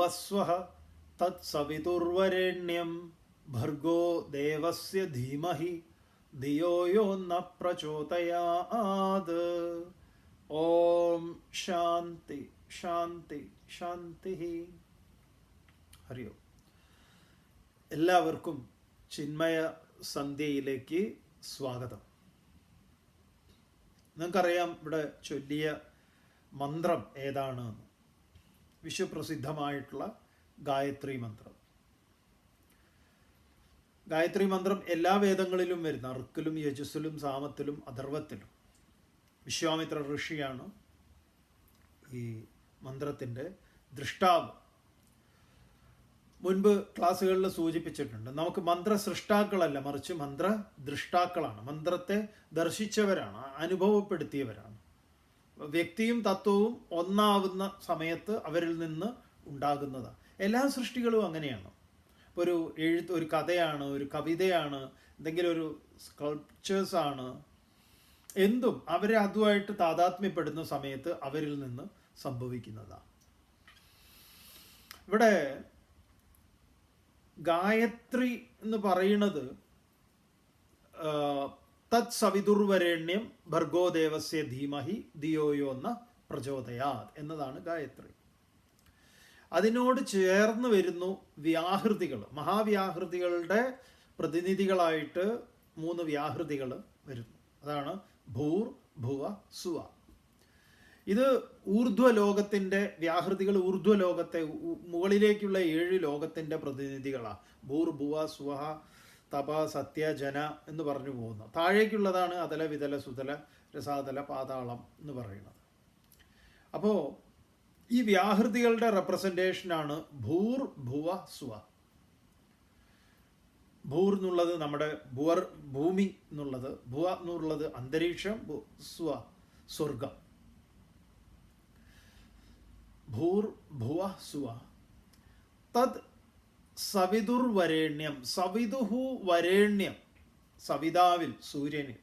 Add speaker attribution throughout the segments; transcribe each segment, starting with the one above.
Speaker 1: ഭൂർഭുവസ്വഃ തത്സവിതുർവരേണ്യം ഭർഗോ ദേവസ്യ ധീമഹി ധിയോ യോ ന പ്രചോദയാത്. ഓം ശാന്തി ശാന്തി ശാന്തി. ഹരി ഓം. എല്ലാവർക്കും ചിന്മയ സന്ധ്യയിലേക്ക് സ്വാഗതം. നിങ്ങൾക്കറിയാം ഇവിടെ ചൊല്ലിയ മന്ത്രം ഏതാണ്? വിശ്വപ്രസിദ്ധമായിട്ടുള്ള ഗായത്രി മന്ത്രം. ഗായത്രി മന്ത്രം എല്ലാ വേദങ്ങളിലും വരുന്ന ഋക്കിലും യജുസ്സിലും സാമത്തിലും അഥർവത്തിലും. വിശ്വാമിത്ര ഋഷിയാണ് ഈ മന്ത്രത്തിൻ്റെ ദൃഷ്ടാവ്. മുൻപ് ക്ലാസ്സുകളിൽ സൂചിപ്പിച്ചിട്ടുണ്ട്, നമുക്ക് മന്ത്രസൃഷ്ടാക്കളല്ല, മറിച്ച് മന്ത്രദൃഷ്ടാക്കളാണ്. മന്ത്രത്തെ ദർശിച്ചവരാണ്, അനുഭവപ്പെടുത്തിയവരാണ്. വ്യക്തിയും തത്വവും ഒന്നാവുന്ന സമയത്ത് അവരിൽ നിന്ന് ഉണ്ടാകുന്നതാണ്. എല്ലാ സൃഷ്ടികളും അങ്ങനെയാണ്. ഒരു ഒരു കഥയാണ്, ഒരു കവിതയാണ്, എന്തെങ്കിലും ഒരു സ്കൾപ്ചേഴ്സാണ്, എന്തും അവരെ അതുമായിട്ട് താതാത്മ്യപ്പെടുന്ന സമയത്ത് അവരിൽ നിന്ന് സംഭവിക്കുന്നതാണ്. ഇവിടെ ഗായത്രി എന്ന് പറയുന്നത് തത് സവിതുർവരേണ്യം ഭർഗോ ദേവസ്യ ധീമഹി ധിയോ യോ ന പ്രചോദയാത് എന്നതാണ് ഗായത്രി. അതിനോട് ചേർന്ന് വരുന്നു വ്യാഹൃതികൾ. മഹാവ്യാഹൃതികളുടെ പ്രതിനിധികളായിട്ട് 3 വ്യാഹൃതികൾ വരുന്നു. അതാണ് ഭൂർ ഭുവ സുവ. ഇത് ഊർധ്വലോകത്തിൻ്റെ വ്യാഹൃതികൾ. ഊർധ്വലോകത്തെ, മുകളിലേക്കുള്ള 7 ലോകത്തിൻ്റെ പ്രതിനിധികളാണ്. ഭൂർ ഭുവ സുവ തപ സത്യ ജന എന്ന് പറഞ്ഞു പോകുന്നത്. താഴേക്കുള്ളതാണ് അതല വിതല സുതല രസാതല പാതാളം എന്ന് പറയുന്നത്. അപ്പോൾ ഈ വ്യാഹൃതികളുടെ റെപ്രസെൻറ്റേഷനാണ് ഭൂർ ഭുവ സുവ. ഭൂർ എന്നുള്ളത് നമ്മുടെ ഭൂമി എന്നുള്ളത്, ഭുവ എന്നുള്ളത് അന്തരീക്ഷം, സുവ സ്വർഗം. ഭൂർ ഭുവ സുവ തത് സവിതുർവരേണ്യം. സവിതുഹു വരേണ്യം, സവിതാവിൽ, സൂര്യന്.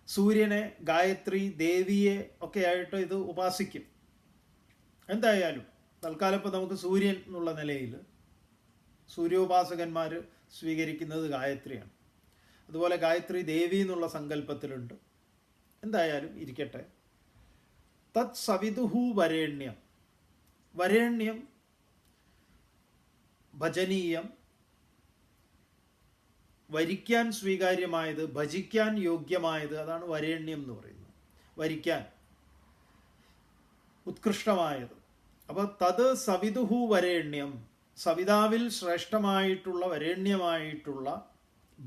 Speaker 1: സൂര്യനെ, ഗായത്രി ദേവിയെ ഒക്കെ ആയിട്ട് ഇത് ഉപാസിക്കും. എന്തായാലും തൽക്കാലം ഇപ്പോൾ നമുക്ക് സൂര്യൻ എന്നുള്ള നിലയിൽ സൂര്യോപാസകന്മാർ സ്വീകരിക്കുന്നത് ഗായത്രിയാണ്. അതുപോലെ ഗായത്രി ദേവി എന്നുള്ള സങ്കല്പത്തിലുണ്ട്. എന്തായാലും ഇരിക്കട്ടെ. തത് സവിതുഹു വരേണ്യം. വരേണ്യം ഭജനീയം, വരിക്കാൻ സ്വീകാര്യമായത്, ഭജിക്കാൻ യോഗ്യമായത്, അതാണ് വരേണ്യം എന്ന് പറയുന്നത്. വരിക്കാൻ ഉത്കൃഷ്ടമായത്. അപ്പോൾ തത് സവിതുഹു വരേണ്യം, സവിതാവിൽ ശ്രേഷ്ഠമായിട്ടുള്ള വരേണ്യമായിട്ടുള്ള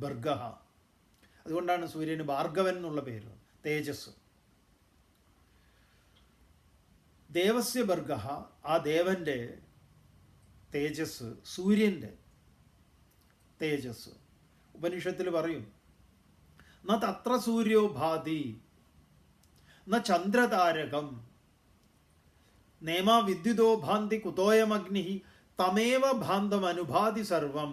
Speaker 1: ഭർഗഃ. അതുകൊണ്ടാണ് സൂര്യന് ഭാർഗവൻ എന്നുള്ള പേര്. തേജസ്. ദേവസ്യ ഭർഗഃ, ആ ദേവൻ്റെ തേജസ്, സൂര്യൻ്റെ തേജസ്. ഉപനിഷത്തിൽ പറയും, ന തത്ര സൂര്യോ ഭാതി ന ചന്ദ്രതാരകം നേമാ വിദ്യുതോ ഭാന്തി കുതോയമഗ്നി തമേവ ഭാന്തം അനുഭാതി സർവം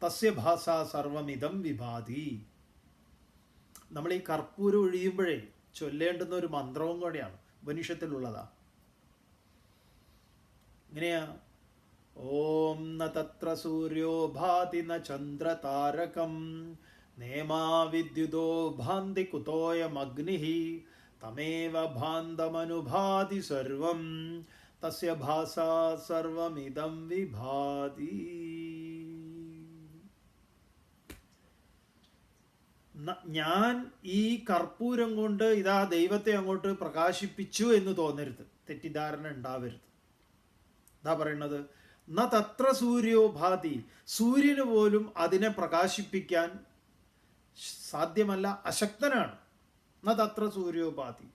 Speaker 1: തസ്യ ഭാസ സർവമിതം വിഭാതി. നമ്മൾ ഈ കർപ്പൂരം ഒഴിയുമ്പോഴേ ചൊല്ലേണ്ടുന്ന ഒരു മന്ത്രവും കൂടെയാണ്, ഉപനിഷത്തിലുള്ളതാ. ഇങ്ങനെയാ, ഓം ന തത്ര സൂര്യോ ഭാതി ന ചന്ദ്രതാരകം നേമാ വിദ്യുതോ ഭാന്തി കുതോയമഗ്നി തമേവ ഭാന്തമനുഭാതി സർവം തസ്യ ഭാസ സർവമിദം വിഭാതി. ഞാൻ ഈ കർപ്പൂരം കൊണ്ട് ഇതാ ദൈവത്തെ അങ്ങോട്ട് പ്രകാശിപ്പിച്ചു എന്ന് തോന്നരുത്, തെറ്റിദ്ധാരണ ഉണ്ടാവരുത്. എന്താ പറയുന്നത്? ന തത്ര സൂര്യോ ഭാതി, സൂര്യന് പോലും അതിനെ പ്രകാശിപ്പിക്കാൻ സാധ്യമല്ല, അശക്തനാണ്. ന തത്ര സൂര്യോ ഭാതി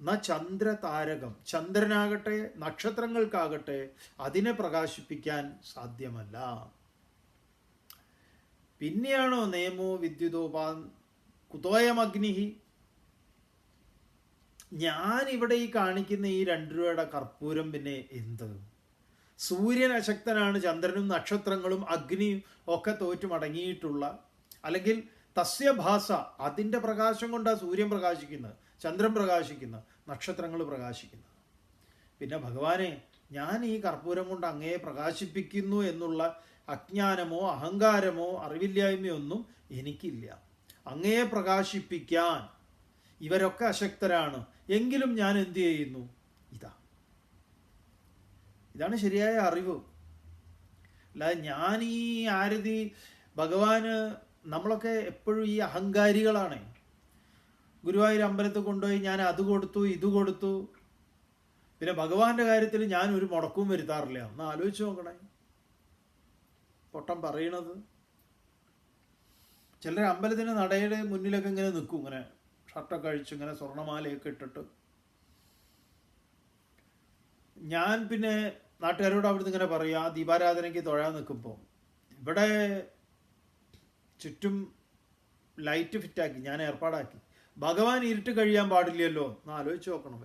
Speaker 1: ന ചന്ദ്രതാരകം, ചന്ദ്രനാകട്ടെ നക്ഷത്രങ്ങൾക്കാകട്ടെ അതിനെ പ്രകാശിപ്പിക്കാൻ സാധ്യമല്ല. പിന്നെയാണോ നേമോ വിദ്യുതോപാൻ കുതോയമഗ്നി. ഞാനിവിടെ ഈ കാണിക്കുന്ന ഈ 2 രൂപയുടെ കർപ്പൂരം പിന്നെ എന്ത്? സൂര്യൻ അശക്തനാണ്, ചന്ദ്രനും നക്ഷത്രങ്ങളും അഗ്നിയും ഒക്കെ തോറ്റുമടങ്ങിയിട്ടുള്ള, അല്ലെങ്കിൽ തസ്യഭാസ, അതിൻ്റെ പ്രകാശം കൊണ്ടാണ് സൂര്യൻ പ്രകാശിക്കുന്നത്, ചന്ദ്രൻ പ്രകാശിക്കുന്നത്, നക്ഷത്രങ്ങൾ പ്രകാശിക്കുന്നത്. പിന്നെ ഭഗവാനെ ഞാൻ ഈ കർപ്പൂരം കൊണ്ട് അങ്ങയെ പ്രകാശിപ്പിക്കുന്നു എന്നുള്ള അജ്ഞാനമോ അഹങ്കാരമോ അറിവില്ലായ്മയോ ഒന്നും എനിക്കില്ല. അങ്ങയെ പ്രകാശിപ്പിക്കാൻ ഇവരൊക്കെ അശക്തരാണ്, എങ്കിലും ഞാൻ എന്തു ചെയ്യുന്നു? ഇതാണ് ശരിയായ അറിവ്. അല്ലാതെ ഞാൻ ഈ ആരതി ഭഗവാന്, നമ്മളൊക്കെ എപ്പോഴും ഈ അഹങ്കാരികളാണ്. ഗുരുവായൂർ അമ്പലത്തിൽ കൊണ്ടുപോയി ഞാൻ അത് കൊടുത്തു ഇത് കൊടുത്തു, പിന്നെ ഭഗവാന്റെ കാര്യത്തിൽ ഞാൻ ഒരു മുടക്കവും വരുത്താറില്ല. ഒന്ന് ആലോചിച്ച് നോക്കണേ, പൊട്ടം പറയണത്. ചിലർ അമ്പലത്തിന് നടയുടെ മുന്നിലൊക്കെ ഇങ്ങനെ നിൽക്കും, ഇങ്ങനെ ഷർട്ടൊക്കെ അഴിച്ച് ഇങ്ങനെ സ്വർണ്ണമാലയൊക്കെ ഇട്ടിട്ട്. ഞാൻ പിന്നെ നാട്ടുകാരോട് അവിടുന്ന് ഇങ്ങനെ പറയും, ആ ദീപാരാധനയ്ക്ക് തൊഴാൻ നിൽക്കുമ്പോൾ ഇവിടെ ചുറ്റും ലൈറ്റ് ഫിറ്റാക്കി ഞാൻ ഏർപ്പാടാക്കി. ഭഗവാൻ ഇരുട്ട് കഴിയാൻ പാടില്ലല്ലോ എന്ന് ആലോചിച്ച് നോക്കണം.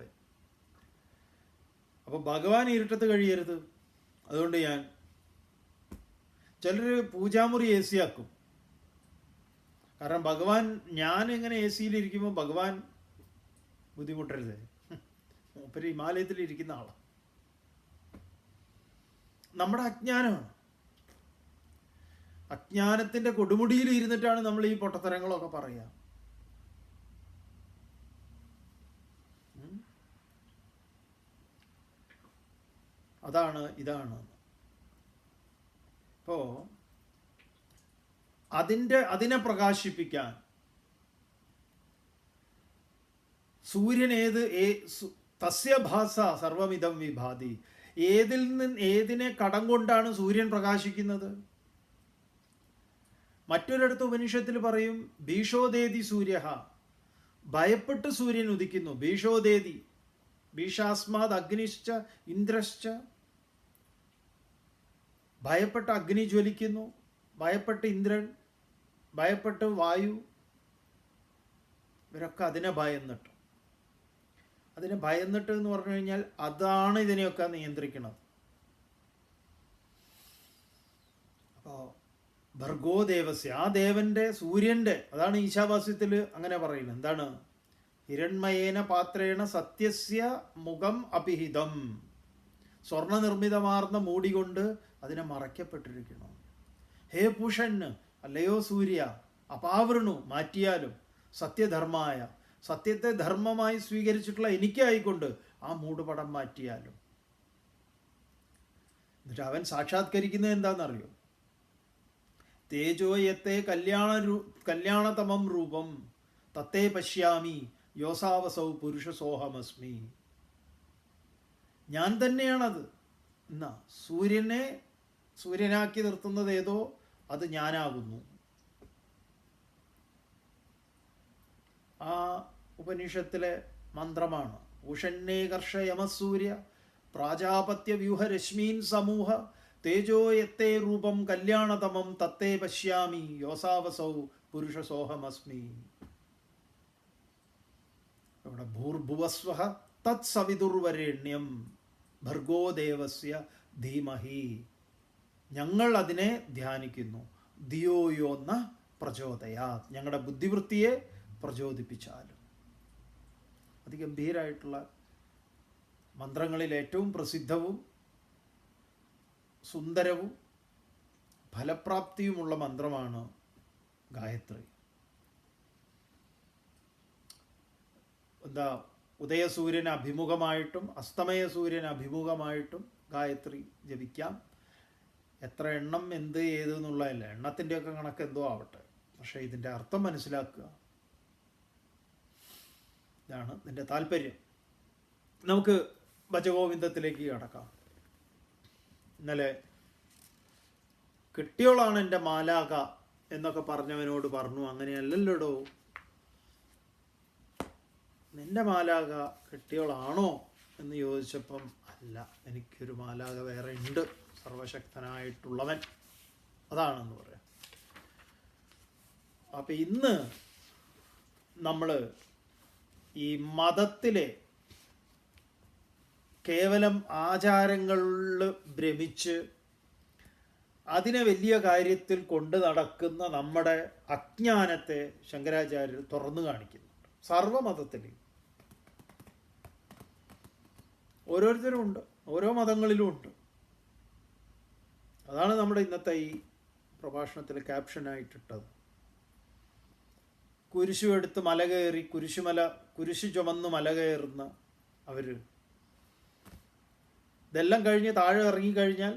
Speaker 1: അപ്പോൾ ഭഗവാൻ ഇരുട്ടത്ത് കഴിയരുത്. അതുകൊണ്ട് ചിലർ പൂജാമുറി AC ആക്കും. കാരണം ഭഗവാൻ, ഞാൻ ഇങ്ങനെ AC-യിലിരിക്കുമ്പോൾ ഭഗവാൻ ബുദ്ധിമുട്ടരുത്. മൂപ്പര് ഹിമാലയത്തിൽ ഇരിക്കുന്ന ആളാണ്. നമ്മുടെ അജ്ഞാനമാണ്. അജ്ഞാനത്തിൻ്റെ കൊടുമുടിയിൽ ഇരുന്നിട്ടാണ് നമ്മൾ ഈ പൊട്ടത്തരങ്ങളൊക്കെ പറയുക. ഇതാണ്. അപ്പോൾ അതിനെ പ്രകാശിപ്പിക്കാൻ സൂര്യൻ തസ്യ ഭാസ സർവമിതം വിഭാതി. ഏതിനെ കടം കൊണ്ടാണ് സൂര്യൻ പ്രകാശിക്കുന്നത്? മറ്റൊരിടത്ത് ഉപനിഷത്തിൽ പറയും, ഭീഷോദേതി സൂര്യ, ഭയപ്പെട്ട് സൂര്യൻ ഉദിക്കുന്നു. ഭീഷോദേതി, ഭീഷാസ്മാത് അഗ്നിശ്ച ഇന്ദ്രശ്ച, ഭയപ്പെട്ട് അഗ്നി ജ്വലിക്കുന്നു, ഭയപ്പെട്ട് ഇന്ദ്രൻ, ഭയപ്പെട്ട് വായു. ഇവരൊക്കെ അതിനെ ഭയന്നിട്ട് എന്ന് പറഞ്ഞു കഴിഞ്ഞാൽ അതാണ് ഇതിനെയൊക്കെ നിയന്ത്രിക്കുന്നത്. അപ്പോൾ ഭർഗോദേവസ്യ, ആ ദേവന്റെ, സൂര്യന്റെ, അതാണ് ഈശാവാസ്യത്തിൽ അങ്ങനെ പറയുന്നത്. എന്താണ്? ഹിരൺമയേന പാത്രേണ സത്യസ്യ മുഖം അപിഹിതം, സ്വർണ്ണ നിർമ്മിതമാർന്ന മൂടി കൊണ്ട് അതിനെ മറയ്ക്കപ്പെട്ടിരിക്കണം. ഹേ പുഷന്, അല്ലയോ സൂര്യ, അപാവൃണു, മാറ്റിയാലും, സത്യധർമായ, സത്യത്തെ ധർമ്മമായി സ്വീകരിച്ചിട്ടുള്ള എനിക്കായിക്കൊണ്ട് ആ മൂടുപടം മാറ്റിയാലും. എന്നിട്ട് അവൻ സാക്ഷാത്കരിക്കുന്നത് എന്താണെന്നറിയോ? തേജോയത്തെ കല്യാണതമം രൂപം തത്തേ പശ്യാമി യോസാവസൗ പുരുഷസോഹമസ്മി. ഞാൻ തന്നെയാണത്. എന്നാ സൂര്യനാക്കി നിർത്തുന്നത് ഏതോ അത് ഞാനാകുന്നു. ആ ഉപനിഷത്തിലെ മന്ത്രമാണ്. ഉഷന്നേ കർഷയമസൂര്യ പ്രാജാപത്യ വ്യൂഹരശ്മീൻ സമൂഹ തേജോയത്തെ രൂപം കല്യാണതമം തത്തേ പശ്യാമി യോസാവസൗ പുരുഷസോഹമസ്മി. ഇവിടെ ഭൂർഭുവസ്വഃ തത് സവിതുർവരേണ്യം ഭർഗോദേവസ്യ ധീമഹി. ഞങ്ങൾ അതിനെ ധ്യാനിക്കുന്നു. ധിയോയോന്ന പ്രചോദയാ, ഞങ്ങളുടെ ബുദ്ധിവൃത്തിയെ പ്രചോദിപ്പിച്ചാലും. അതിഗംഭീരമായിട്ടുള്ള മന്ത്രങ്ങളിൽ ഏറ്റവും പ്രസിദ്ധവും സുന്ദരവും ഫലപ്രാപ്തിയുമുള്ള മന്ത്രമാണ് ഗായത്രി. ഉദയസൂര്യന് അഭിമുഖമായിട്ടും അസ്തമയ സൂര്യന് അഭിമുഖമായിട്ടും ഗായത്രി ജപിക്കാം. എത്ര എണ്ണം എന്ത് ഏത് എന്നുള്ളതല്ല, എണ്ണത്തിൻ്റെയൊക്കെ കണക്ക് എന്തോ ആവട്ടെ, പക്ഷേ ഇതിൻ്റെ അർത്ഥം മനസ്സിലാക്കുക. ഇതാണ് ഇതിൻ്റെ താല്പര്യം. നമുക്ക് ഭജഗോവിന്ദത്തിലേക്ക് കടക്കാം. ഇന്നലെ കിട്ടിയോളാണ് എൻ്റെ മാലാക എന്നൊക്കെ പറഞ്ഞവനോട് പറഞ്ഞു, അങ്ങനെയല്ലല്ലോടോ, നിന്റെ മാലാക കിട്ടിയോളാണോ എന്ന് ചോദിച്ചപ്പം അല്ല, എനിക്കൊരു മാലാക വേറെ ഉണ്ട്, സർവശക്തനായിട്ടുള്ളവൻ, അതാണെന്ന് പറയാം. അപ്പം ഇന്ന് നമ്മൾ ഈ മതത്തിലെ കേവലം ആചാരങ്ങളിൽ ഭ്രമിച്ച് അതിനെ വലിയ കാര്യത്തിൽ കൊണ്ട് നടക്കുന്ന നമ്മുടെ അജ്ഞാനത്തെ ശങ്കരാചാര്യർ തുറന്നു കാണിക്കുന്നുണ്ട്. സർവമതത്തിലെയും ഓരോരുത്തരും ഉണ്ട്. ഓരോ മതങ്ങളിലും ഉണ്ട്. അതാണ് നമ്മുടെ ഇന്നത്തെ ഈ പ്രഭാഷണത്തിൽ ക്യാപ്ഷനായിട്ടിട്ടത്. കുരിശു എടുത്ത് മല കയറി കുരിശു ചുമന്ന് മല കയറുന്ന അവർ, ഇതെല്ലാം കഴിഞ്ഞ് താഴെ ഇറങ്ങിക്കഴിഞ്ഞാൽ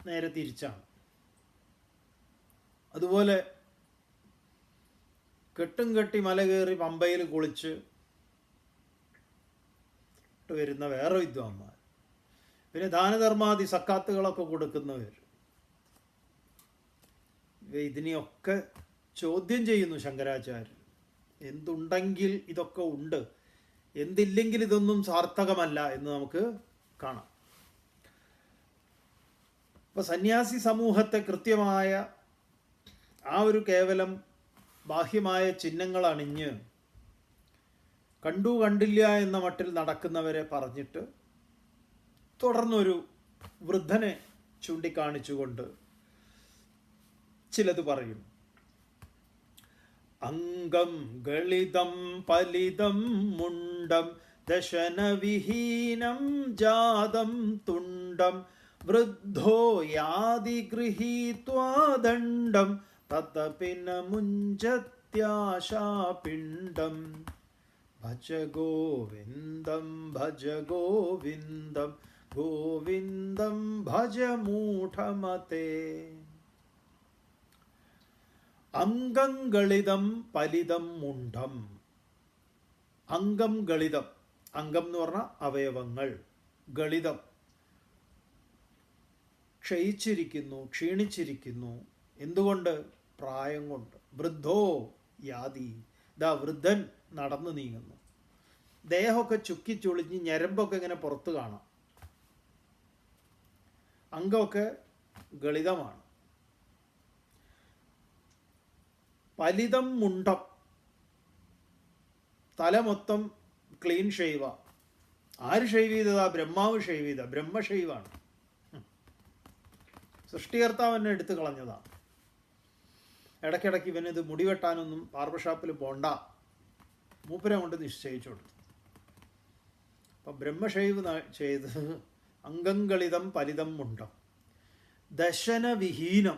Speaker 1: നേരെ തിരിച്ചാണ്. അതുപോലെ കെട്ടും കെട്ടി മല കയറി പമ്പയിൽ കുളിച്ച് വരുന്ന വേറെ വിദ്വാന്മാർ, പിന്നെ ദാനധർമാദി സക്കാത്തുകളൊക്കെ കൊടുക്കുന്നവർ, ഇതിനെയൊക്കെ ചോദ്യം ചെയ്യുന്നു ശങ്കരാചാര്യർ. എന്തുണ്ടെങ്കിൽ ഇതൊക്കെ ഉണ്ട്, എന്തില്ലെങ്കിൽ ഇതൊന്നും സാർത്ഥകമല്ല എന്ന് നമുക്ക് കാണാം. അപ്പോൾ സന്യാസി സമൂഹത്തെ കൃത്യമായ ആ ഒരു കേവലം ബാഹ്യമായ ചിഹ്നങ്ങൾ അണിഞ്ഞ് കണ്ടു കണ്ടില്ല എന്ന മട്ടിൽ നടക്കുന്നവരെ പറഞ്ഞിട്ട് തുടർന്നൊരു വൃദ്ധനെ ചൂണ്ടിക്കാണിച്ചുകൊണ്ട് ചിലത് പറയും. അംഗം ഗളിതം പലിതം മുണ്ടം ദശനവിഹീനം ജാതം തുണ്ടം വൃദ്ധോ യാതി ഗൃഹീത്വാ ദണ്ഡം തതപി ന മുഞ്ചത്യാശാപിണ്ഡം ഭജ ഗോവിന്ദം ഗോവിന്ദം ഭജ മൂഢമതേ. അംഗം ഗളിതം പലിതം മുണ്ഡം. അംഗം ഗളിതം, അംഗം എന്ന് പറഞ്ഞാൽ അവയവങ്ങൾ, ഗളിതം ക്ഷയിച്ചിരിക്കുന്നു, ക്ഷീണിച്ചിരിക്കുന്നു. എന്തുകൊണ്ട്? പ്രായം കൊണ്ട്. വൃദ്ധോ യാതി, ഇതാ വൃദ്ധൻ നടന്നു നീങ്ങുന്നു. ദേഹമൊക്കെ ചുക്കിച്ചുളിഞ്ഞ് ഞരമ്പൊക്കെ ഇങ്ങനെ പുറത്ത് കാണാം. അംഗമൊക്കെ ഗളിതമാണ്. പലിതം മുണ്ടം, തല മൊത്തം ക്ലീൻ ഷെയ്വ. ആര് ഷെയ്വ് ചെയ്തതാ? ബ്രഹ്മാവ് ഷെയ്വ് ചെയ്ത, ബ്രഹ്മഷെയ്വാണ്. സൃഷ്ടികർത്താവ് എന്നെ എടുത്തു കളഞ്ഞതാണ്. ഇടയ്ക്കിടയ്ക്ക് ഇവനിത് മുടി വെട്ടാനൊന്നും ബാർബർ ഷാപ്പിൽ പോണ്ട, മൂപ്പരെ കൊണ്ട് നിശ്ചയിച്ചു കൊടുത്തു. അപ്പം ബ്രഹ്മഷെയ്വ് ചെയ്ത് അംഗങ്കളിതം പലിതം മുണ്ടം. ദശനവിഹീനം,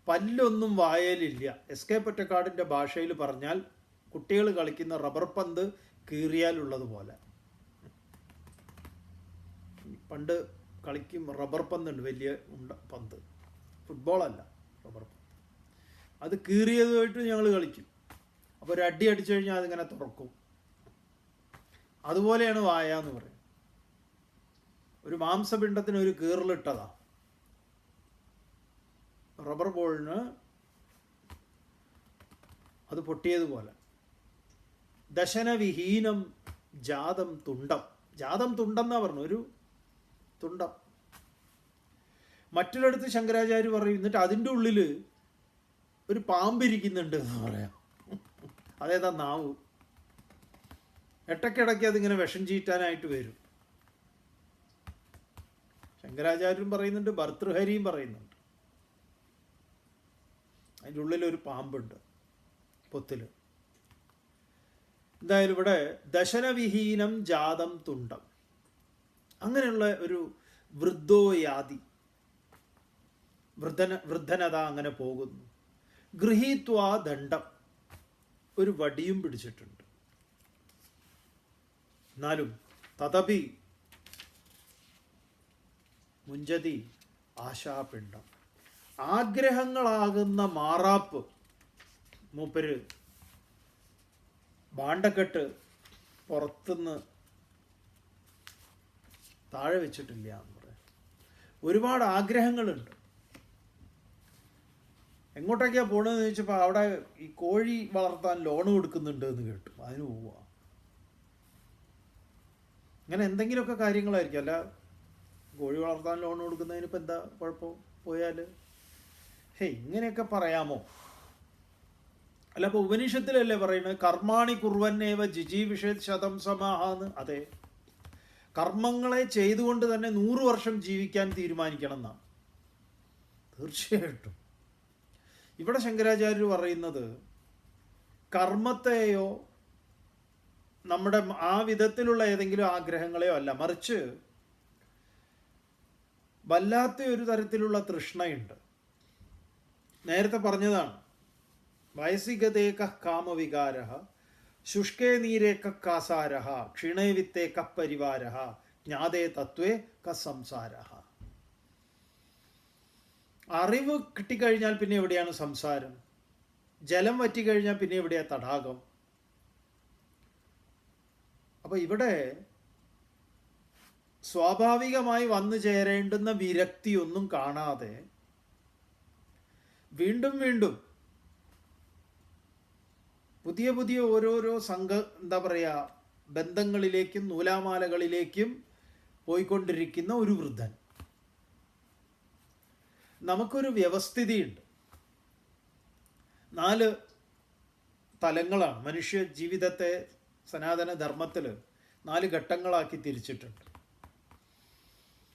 Speaker 1: പല്ലൊന്നും വായലില്ല. എസ് കെ പൊറ്റക്കാടിൻ്റെ ഭാഷയിൽ പറഞ്ഞാൽ കുട്ടികൾ കളിക്കുന്ന റബ്ബർ പന്ത് കീറിയാലുള്ളതുപോലെ. പണ്ട് കളിക്കും റബ്ബർ പന്തുണ്ട്, വലിയ പന്ത്, ഫുട്ബോളല്ല, റബ്ബർ പന്ത്. അത് കീറിയതുമായിട്ട് ഞങ്ങൾ കളിക്കും. അപ്പോൾ ഒരു അടി അടിച്ചു കഴിഞ്ഞാൽ അതിങ്ങനെ തുറക്കും. അതുപോലെയാണ് വായ എന്ന് പറയും. ഒരു മാംസപിണ്ഡത്തിന് ഒരു കീറലിട്ടതാ റബ്ബർ ബോളിന്, അത് പൊട്ടിയതുപോലെ. ദശനവിഹീനം ജാതം തുണ്ടം. ജാതം തുണ്ടം എന്നാ പറഞ്ഞു, ഒരു തുണ്ടം. മറ്റൊരിടത്ത് ശങ്കരാചാര്യ പറയും, എന്നിട്ട് അതിൻ്റെ ഉള്ളിൽ ഒരു പാമ്പിരിക്കുന്നുണ്ട് എന്ന് പറയാം. അതേതാ? നാവ്. ഇടയ്ക്കിടയ്ക്ക് അതിങ്ങനെ വിഷം ചീറ്റാനായിട്ട് വരും. ശങ്കരാചാര്യരും പറയുന്നുണ്ട്, ഭർതൃഹരിയും പറയുന്നുണ്ട്. അതിൻ്റെ ഉള്ളിലൊരു പാമ്പുണ്ട്, പൊത്തിൽ. എന്തായാലും ഇവിടെ ദശനവിഹീനം ജാതം തുണ്ടം, അങ്ങനെയുള്ള ഒരു വൃദ്ധോയാതി, വൃദ്ധനത അങ്ങനെ പോകുന്നു. ഗൃഹീത്വാ ദണ്ഡം, ഒരു വടിയും പിടിച്ചിട്ടുണ്ട്. എന്നാലും തതപി മുഞ്ചതി ആശാപിണ്ഡം, ആഗ്രഹങ്ങളാകുന്ന മാറാപ്പ് മൂപ്പര് ഭാണ്ഡക്കെട്ട് പുറത്തുനിന്ന് താഴെ വെച്ചിട്ടില്ല എന്ന് പറയാം. ഒരുപാട് ആഗ്രഹങ്ങളുണ്ട്. എങ്ങോട്ടൊക്കെയാണ് പോകണമെന്ന് ചോദിച്ചപ്പോൾ അവിടെ ഈ കോഴി വളർത്താൻ ലോൺ കൊടുക്കുന്നുണ്ട് എന്ന് കേട്ടു, അതിന് പോവുക. ഇങ്ങനെ എന്തെങ്കിലുമൊക്കെ കാര്യങ്ങളായിരിക്കും. അല്ല, കോഴി വളർത്താൻ ലോൺ കൊടുക്കുന്നതിനിപ്പോൾ എന്താ കുഴപ്പം? പോയാൽ ഇങ്ങനെയൊക്കെ പറയാമോ? അല്ല, അപ്പോൾ ഉപനിഷത്തിലല്ലേ പറയുന്നത്, കർമാണി കുർവന്നേവ ജിജീവിഷേത് ശതം സമാഹാന്ന്. അതെ, കർമ്മങ്ങളെ ചെയ്തുകൊണ്ട് തന്നെ 100 വർഷം ജീവിക്കാൻ തീരുമാനിക്കണം എന്നാണ്. തീർച്ചയായിട്ടും ഇവിടെ ശങ്കരാചാര്യർ പറയുന്നത് കർമ്മത്തെയോ നമ്മുടെ ആ വിധത്തിലുള്ള ഏതെങ്കിലും ആഗ്രഹങ്ങളെയോ അല്ല, മറിച്ച് വല്ലാത്ത ഒരു തരത്തിലുള്ള തൃഷ്ണയുണ്ട്. നേരത്തെ പറഞ്ഞതാണ്, വയസികതേക കാമവികാര, ശുഷ്കേ നീരേക കാസാര, ക്ഷീണേ വിത്തേക പരിവാര, ജ്ഞാതേ തത്വേ കസംസാര. അറിവ് കിട്ടിക്കഴിഞ്ഞാൽ പിന്നെ എവിടെയാണ് സംസാരം? ജലം വറ്റിക്കഴിഞ്ഞാൽ പിന്നെ എവിടെയാ തടാകം? അപ്പൊ ഇവിടെ സ്വാഭാവികമായി വന്നു ചേരേണ്ടുന്ന വിരക്തിയൊന്നും കാണാതെ വീണ്ടും വീണ്ടും പുതിയ പുതിയ ഓരോരോ എന്താ പറയുക, ബന്ധങ്ങളിലേക്കും നൂലാമാലകളിലേക്കും പോയിക്കൊണ്ടിരിക്കുന്ന ഒരു വൃദ്ധൻ. നമുക്കൊരു വ്യവസ്ഥിതിയുണ്ട്. 4 തലങ്ങളാണ് മനുഷ്യ ജീവിതത്തെ സനാതന ധർമ്മത്തിൽ 4 ഘട്ടങ്ങളാക്കി തിരിച്ചിട്ടുണ്ട്.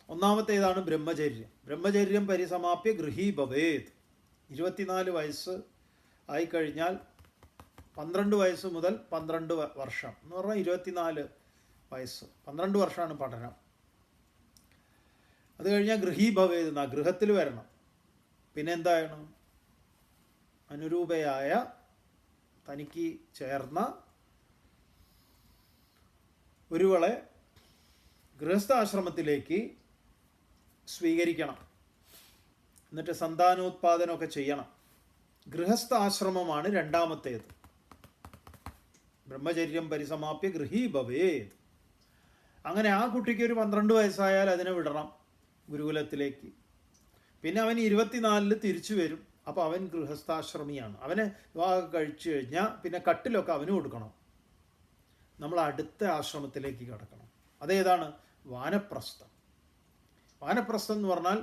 Speaker 1: ഒന്നാമത്തേതാണ് ബ്രഹ്മചര്യം. ബ്രഹ്മചര്യം പരിസമാപ്യ ഗൃഹീ ഭവേത്. 24 വയസ്സ് ആയിക്കഴിഞ്ഞാൽ 12 വയസ്സ് മുതൽ 12 വർഷം എന്ന് പറഞ്ഞാൽ 24 വയസ്സ്, 12 വർഷമാണ് പഠനം. അത് കഴിഞ്ഞാൽ ഗൃഹീ ഭവേത് എന്നാ, ഗൃഹത്തിൽ വരണം. പിന്നെ എന്താണ്? അനുരൂപയായ തനിക്ക് ചേർന്ന ഒരുവളെ ഗൃഹസ്ഥാശ്രമത്തിലേക്ക് സ്വീകരിക്കണം. എന്നിട്ട് സന്താനോത്പാദനമൊക്കെ ചെയ്യണം. ഗൃഹസ്ഥാശ്രമമാണ് രണ്ടാമത്തേത്. ബ്രഹ്മചര്യം പരിസമാപ്യ ഗൃഹീ ഭവേത്. അങ്ങനെ ആ കുട്ടിക്ക് ഒരു 12 വയസ്സായാൽ അതിനെ വിടണം ഗുരുകുലത്തിലേക്ക്. പിന്നെ അവൻ 24 തിരിച്ചു വരും. അപ്പോൾ അവൻ ഗൃഹസ്ഥാശ്രമിയാണ്. അവനെ വിവാഹം കഴിച്ചു കഴിഞ്ഞാൽ പിന്നെ കട്ടിലൊക്കെ അവന് കൊടുക്കണം. നമ്മൾ അടുത്ത ആശ്രമത്തിലേക്ക് കടക്കണം. അതേതാണ്? വാനപ്രസ്ഥം. വാനപ്രസ്ഥം എന്ന് പറഞ്ഞാൽ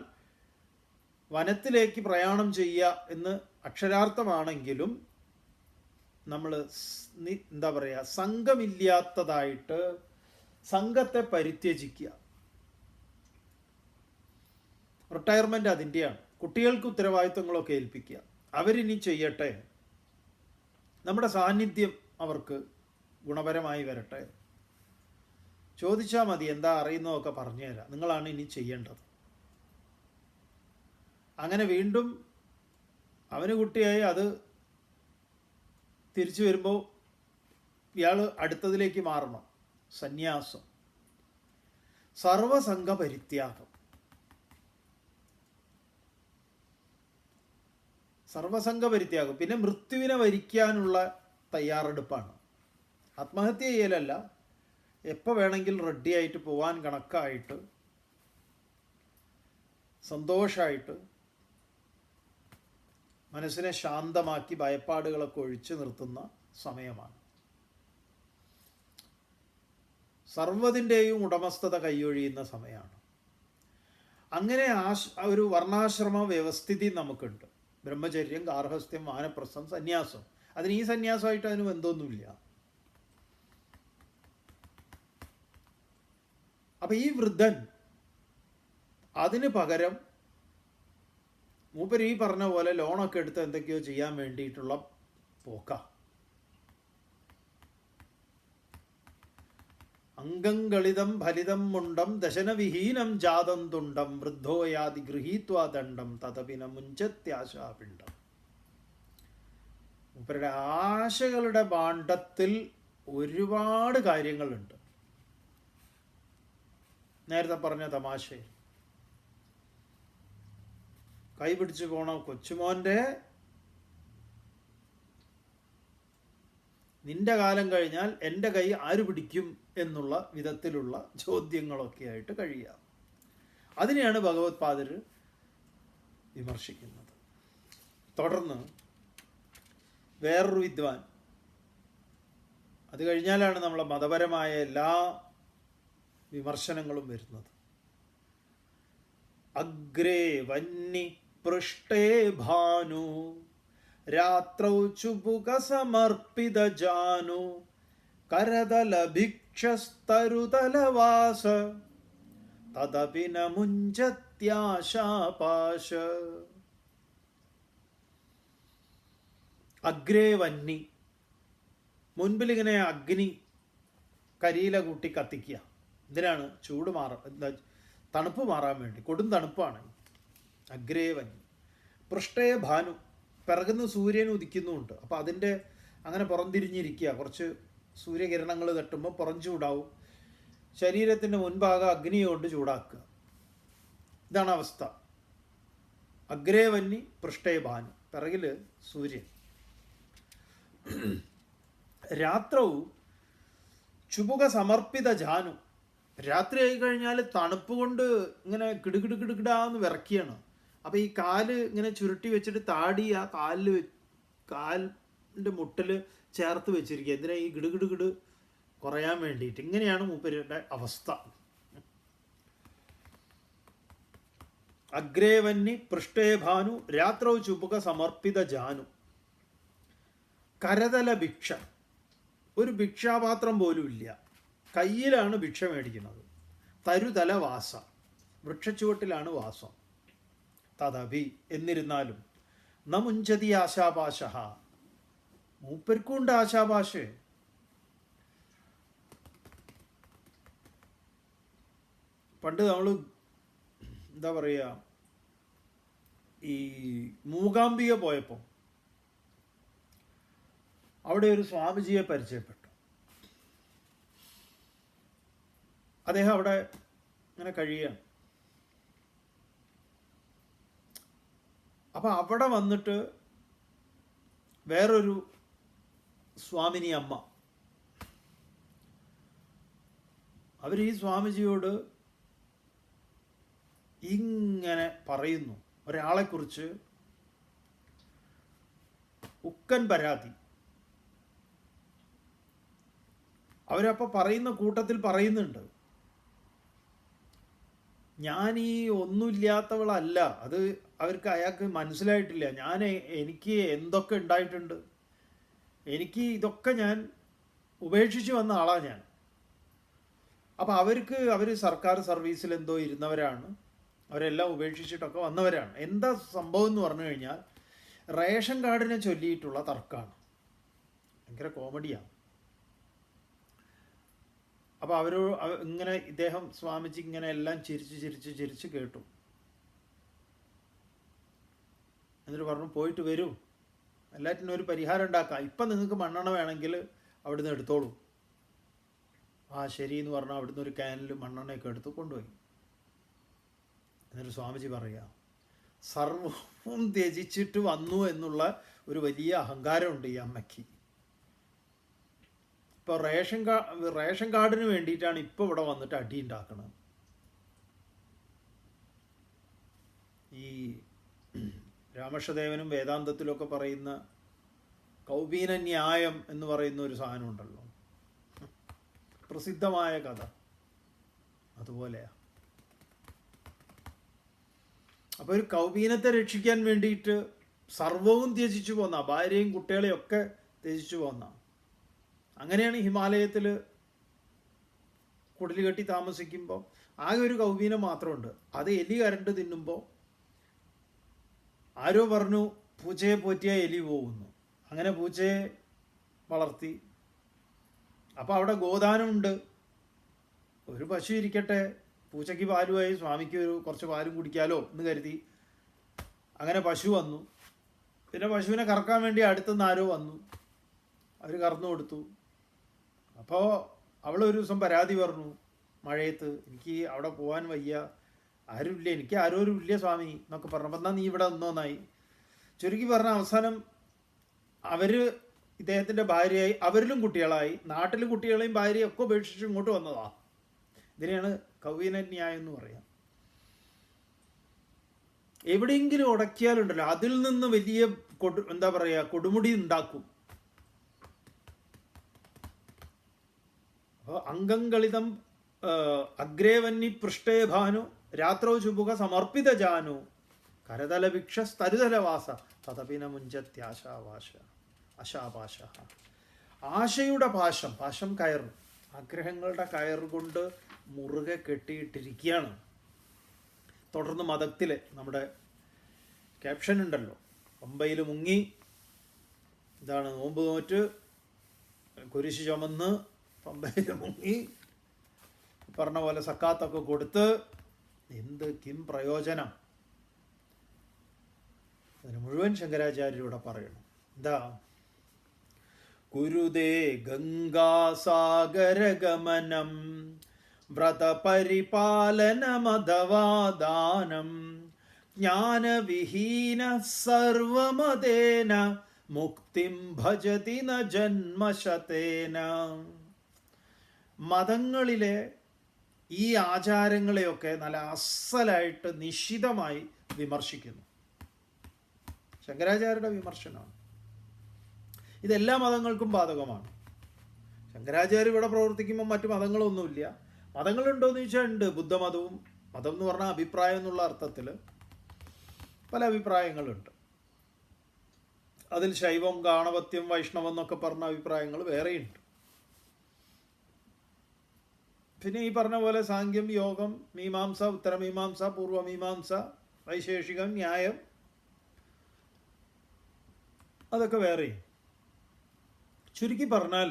Speaker 1: വനത്തിലേക്ക് പ്രയാണം ചെയ്യുക എന്ന് അക്ഷരാർത്ഥമാണെങ്കിലും നമ്മൾ എന്താ പറയുക, സംഘമില്ലാത്തതായിട്ട് സംഘത്തെ പരിത്യജിക്കുക. റിട്ടയർമെൻ്റ് അതിൻ്റെയാണ്. കുട്ടികൾക്ക് ഉത്തരവാദിത്വങ്ങളൊക്കെ ഏൽപ്പിക്കുക, അവരിനി ചെയ്യട്ടെ, നമ്മുടെ സാന്നിധ്യം അവർക്ക് ഗുണപരമായി വരട്ടെ. ചോദിച്ചാൽ മതി, എന്താ അറിയുന്നതൊക്കെ പറഞ്ഞു തരാം, നിങ്ങളാണ് ഇനി ചെയ്യേണ്ടത്. അങ്ങനെ വീണ്ടും അവന് കുട്ടിയായി അത് തിരിച്ചു വരുമ്പോൾ ഇയാൾ അടുത്തതിലേക്ക് മാറണം. സന്യാസം, സർവസംഘ പരിത്യാഗം. സർവസംഘ പരിത്യാഗം. പിന്നെ മൃത്യുവിനെ വരിക്കാനുള്ള തയ്യാറെടുപ്പാണ്. ആത്മഹത്യ ചെയ്യലല്ല, എപ്പോൾ വേണമെങ്കിലും റെഡിയായിട്ട് പോവാൻ കണക്കായിട്ട് സന്തോഷമായിട്ട് മനസ്സിനെ ശാന്തമാക്കി ഭയപ്പാടുകളൊക്കെ ഒഴിച്ചു നിർത്തുന്ന സമയമാണ്. സർവ്വതിൻ്റെയും ഉടമസ്ഥത കൈയൊഴിയുന്ന സമയമാണ്. അങ്ങനെ ഒരു വർണ്ണാശ്രമ വ്യവസ്ഥിതി നമുക്കുണ്ട്. ബ്രഹ്മചര്യം, ഗാർഹസ്ഥ്യം, വാനപ്രസ്ഥം, സന്യാസം. അതിന് ഈ സന്യാസമായിട്ട് അതിന് ബന്ധമൊന്നുമില്ല. അപ്പം ഈ വൃദ്ധൻ അതിന് പകരം മൂപ്പര് ഈ പറഞ്ഞ പോലെ ലോണൊക്കെ എടുത്ത് എന്തൊക്കെയോ ചെയ്യാൻ വേണ്ടിയിട്ടുള്ള പോക്ക. അംഗംഗളിതം ഫലിതം മുണ്ടം ദശനവിഹീനം ജാതം തുണ്ടം വൃദ്ധോയാതി ഗൃഹീത്വാ ദണ്ഡം തതപിന മുഞ്ചത്യാശാപിണ്ഡം. മൂപ്പരുടെ ആശകളുടെ ഭാണ്ഡത്തിൽ ഒരുപാട് കാര്യങ്ങളുണ്ട്. നേരത്തെ പറഞ്ഞ തമാശയിൽ കൈ പിടിച്ചു പോണ കൊച്ചുമോൻ്റെ നിന്റെ കാലം കഴിഞ്ഞാൽ എൻ്റെ കൈ ആര് പിടിക്കും എന്നുള്ള വിധത്തിലുള്ള ചോദ്യങ്ങളൊക്കെ ആയിട്ട് കഴിയുക. അതിനെയാണ് ഭഗവത്പാദർ വിമർശിക്കുന്നത്. തുടർന്ന് വേറൊരു വിദ്വാൻ, അത് കഴിഞ്ഞാലാണ് നമ്മളെ മതപരമായ എല്ലാ വിമർശനങ്ങളും വരുന്നത്. അഗ്രേ വന്നി പൃഷ്ടേ ഭാനു രാത്രൗ ചുബുക സമർപ്പിത ജാനു കരതല ഭിക്ഷസ്തരുതലവാസ തദപി ന മുഞ്ചത്യാശാപാശ. അഗ്രേ വന്നി, മുൻപിലിങ്ങനെ അഗ്നി കരിയില കൂട്ടി കത്തിക്കുക. എന്തിനാണ്? ചൂട് എന്താ തണുപ്പ് മാറാൻ വേണ്ടി. കൊടും തണുപ്പാണ്. അഗ്രേവന്നി പൃഷ്ഠേ ഭാനു, പിറകുന്ന് സൂര്യൻ ഉദിക്കുന്നുമുണ്ട്. അപ്പോൾ അതിൻ്റെ അങ്ങനെ പുറംതിരിഞ്ഞിരിക്കുക. കുറച്ച് സൂര്യകിരണങ്ങൾ തട്ടുമ്പോൾ പുറം ചൂടാവും. ശരീരത്തിൻ്റെ മുൻഭാഗം അഗ്നി കൊണ്ട് ചൂടാക്കുക. ഇതാണ് അവസ്ഥ. അഗ്രേവന്നി പൃഷ്ഠേ ഭാനു, പിറകിൽ സൂര്യൻ. രാത്രവും ചുബുക സമർപ്പിത ജാനു, രാത്രി ആയി കഴിഞ്ഞാൽ തണുപ്പ് കൊണ്ട് ഇങ്ങനെ കിടുകിടുകിടുകിടാന്ന് വിറക്കിയാണ്. അപ്പോൾ ഈ കാല് ഇങ്ങനെ ചുരുട്ടി വെച്ചിട്ട് താടി ആ കാലിൻ്റെ മുട്ടിൽ ചേർത്ത് വെച്ചിരിക്കുക. എന്തിനാ? ഈ കിടുകിടുകിട് കുറയാൻ വേണ്ടിയിട്ട്. ഇങ്ങനെയാണ് മൂപ്പരുടെ അവസ്ഥ. അഗ്രേവന്നി പൃഷ്ഠേ ഭാനു രാത്രൗ ചുബുക സമർപ്പിത ജാനു. കരതല ഭിക്ഷ, ഒരു ഭിക്ഷാപാത്രം പോലും ഇല്ല, കയ്യിലാണ് ഭിക്ഷ മേടിക്കുന്നത്. തരുതല വാസ, വൃക്ഷച്ചുവട്ടിലാണ് വാസം. തദഭി, എന്നിരുന്നാലും ന മുഞ്ചതി ആശാപാശ, മൂപ്പർക്കുണ്ട് ആശാപാശ്. പണ്ട് നമ്മൾ എന്താ പറയുക, ഈ മൂകാംബിക പോയപ്പോൾ അവിടെ ഒരു സ്വാമിജിയെ പരിചയപ്പെട്ടു. അദ്ദേഹം അവിടെ ഇങ്ങനെ കഴിയുകയാണ്. അപ്പം അവിടെ വന്നിട്ട് വേറൊരു സ്വാമിനി അമ്മ, അവർ ഈ സ്വാമിജിയോട് ഇങ്ങനെ പറയുന്നു, ഒരാളെക്കുറിച്ച് ഉക്കൻ പരാതി. അവരപ്പോൾ പറയുന്ന കൂട്ടത്തിൽ പറയുന്നുണ്ട്, ഞാൻ ഈ ഒന്നുമില്ലാത്തവളല്ല. അത് അയാൾക്ക് മനസ്സിലായിട്ടില്ല. എനിക്ക് എന്തൊക്കെ ഉണ്ടായിട്ടുണ്ട്, എനിക്ക് ഇതൊക്കെ ഞാൻ ഉപേക്ഷിച്ച് വന്ന ആളാണ് ഞാൻ. അപ്പോൾ അവർ സർക്കാർ സർവീസിൽ എന്തോ ഇരുന്നവരാണ്, അവരെല്ലാം ഉപേക്ഷിച്ചിട്ടൊക്കെ വന്നവരാണ്. എന്താ സംഭവം എന്ന് പറഞ്ഞു കഴിഞ്ഞാൽ റേഷൻ കാർഡിനെ ചൊല്ലിയിട്ടുള്ള തർക്കമാണ്. ഭയങ്കര കോമഡിയാണ്. അപ്പോൾ ഇങ്ങനെ ഇദ്ദേഹം സ്വാമിജി ഇങ്ങനെ എല്ലാം ചിരിച്ച് കേട്ടു. എന്നിട്ട് പറഞ്ഞു, പോയിട്ട് വരൂ, എല്ലാറ്റിനും ഒരു പരിഹാരം ഉണ്ടാക്കാം. ഇപ്പം നിങ്ങൾക്ക് മണ്ണെണ്ണ വേണമെങ്കിൽ അവിടുന്ന് എടുത്തോളൂ. ആ ശരി എന്ന് പറഞ്ഞാൽ അവിടുന്ന് ഒരു ക്യാനിൽ മണ്ണെണ്ണയൊക്കെ എടുത്ത് കൊണ്ടുപോയി. എന്നിട്ട് സ്വാമിജി പറയുക, സർവവും ത്യജിച്ചിട്ട് വന്നു എന്നുള്ള ഒരു വലിയ അഹങ്കാരമുണ്ട് ഈ അമ്മയ്ക്ക്. ഇപ്പോൾ റേഷൻ കാർഡിന് വേണ്ടിയിട്ടാണ് ഇപ്പോൾ ഇവിടെ വന്നിട്ട് അടി ഉണ്ടാക്കുന്നത്. ഈ രാമകൃഷ്ണദേവനും വേദാന്തത്തിലൊക്കെ പറയുന്ന കൗപീന ന്യായം എന്ന് പറയുന്ന ഒരു സാധനം ഉണ്ടല്ലോ, പ്രസിദ്ധമായ കഥ, അതുപോലെയാ. അപ്പോൾ ഒരു കൗപീനത്തെ രക്ഷിക്കാൻ വേണ്ടിയിട്ട് സർവവും ത്യജിച്ചു പോന്ന, ഭാര്യയും കുട്ടികളെയും ഒക്കെ ത്യജിച്ചു പോന്ന. അങ്ങനെയാണ് ഹിമാലയത്തിൽ കുടിൽ കെട്ടി താമസിക്കുമ്പോൾ ആകെ ഒരു കൗപീനം മാത്രമുണ്ട്. അത് എലി കരണ്ട് തിന്നുമ്പോൾ ആരോ പറഞ്ഞു പൂച്ചയെ പോറ്റിയാൽ എലി പോകുന്നു. അങ്ങനെ പൂച്ചയെ വളർത്തി. അപ്പോൾ അവിടെ ഗോദാനമുണ്ട്. ഒരു പശു ഇരിക്കട്ടെ, പൂച്ചയ്ക്ക് പാലുമായി, സ്വാമിക്ക് കുറച്ച് പാലും കുടിക്കാലോ എന്ന് കരുതി അങ്ങനെ പശു വന്നു. പിന്നെ പശുവിനെ കറക്കാൻ വേണ്ടി അടുത്തുനിന്ന് ആരോ വന്നു, അവർ കറന്നു കൊടുത്തു. അപ്പോൾ അവൾ ഒരു ദിവസം പരാതി പറഞ്ഞു, മഴയത്ത് എനിക്ക് അവിടെ പോകാൻ വയ്യ, ആരുമില്ല, എനിക്ക് ആരോരും ഇല്ല സ്വാമി എന്നൊക്കെ പറഞ്ഞു. അപ്പം എന്നാൽ നീ ഇവിടെ നിന്നോന്നായി. ചുരുക്കി പറഞ്ഞ അവസാനം അവർ ഇദ്ദേഹത്തിൻ്റെ ഭാര്യയായി, അവരിലും കുട്ടികളായി, നാട്ടിൽ കുട്ടികളെയും ഭാര്യയും ഒക്കെ ഉപേക്ഷിച്ച് ഇങ്ങോട്ട് വന്നതാ. ഇതിനെയാണ് കൗപീന ന്യായം എന്ന് പറയാം. എവിടെയെങ്കിലും ഉടക്കിയാലുണ്ടല്ലോ അതിൽ നിന്ന് വലിയ എന്താ പറയുക, കൊടുമുടി ഉണ്ടാക്കും. അപ്പോൾ അംഗങ്കളിതം അഗ്രേവന്നി പൃഷ്ഠേ ഭാനു രാത്രോ ചുബുക സമർപ്പിത ജാനു കരതലഭിക്ഷ തരുതലവാസ തതപിന മുഞ്ചത്യാശാവാശ അശാപാശ. ആശയുടെ പാശം, പാശം കയറ്, ആഗ്രഹങ്ങളുടെ കയറുകൊണ്ട് മുറുകെ കെട്ടിയിട്ടിരിക്കുകയാണ്. തുടർന്ന് മതത്തിൽ നമ്മുടെ ക്യാപ്ഷൻ ഉണ്ടല്ലോ, പമ്പയിൽ മുങ്ങി, ഇതാണ് നോമ്പ് നോറ്റ് കുരിശ് ചുമന്ന് പമ്പയിൽ മുങ്ങി പറഞ്ഞ പോലെ സക്കാത്തൊക്കെ കൊടുത്ത് എന്ത് കിം പ്രയോജനം? അതിന് മുഴുവൻ ശങ്കരാചാര്യരുടെ പറയണം. എന്താ? കുരുതേ ഗംഗാസാഗരഗമനം വ്രതപരിപാലനമഥവാദാനം ജ്ഞാനവിഹീന സർവമതേന മുക്തിം ഭജതി ന ജന്മശതേന. മതങ്ങളിലെ ഈ ആചാരങ്ങളെയൊക്കെ നല്ല അസലായിട്ട് നിശിതമായി വിമർശിക്കുന്നു. ശങ്കരാചാര്യരുടെ വിമർശനമാണ്. ഇതെല്ലാ മതങ്ങൾക്കും ബാധകമാണ്. ശങ്കരാചാര്യ ഇവിടെ പ്രവർത്തിക്കുമ്പോൾ മറ്റു മതങ്ങളൊന്നുമില്ല. മതങ്ങളുണ്ടോയെന്ന് ചോദിച്ചാൽ ഉണ്ട്. ബുദ്ധമതവും, മതം എന്ന് പറഞ്ഞാൽ അഭിപ്രായം എന്നുള്ള അർത്ഥത്തിൽ പല അഭിപ്രായങ്ങളുണ്ട്. അതിൽ ശൈവം, ഗാണപത്യം, വൈഷ്ണവം എന്നൊക്കെ പറഞ്ഞ അഭിപ്രായങ്ങൾ വേറെയുണ്ട്. പിന്നെ ഈ പറഞ്ഞ പോലെ സാങ്ക്യം, യോഗം, മീമാംസ, ഉത്തരമീമാംസ, പൂർവമീമാംസ, വൈശേഷികം, ന്യായം, അതൊക്കെ വേറെയും. ചുരുക്കി പറഞ്ഞാൽ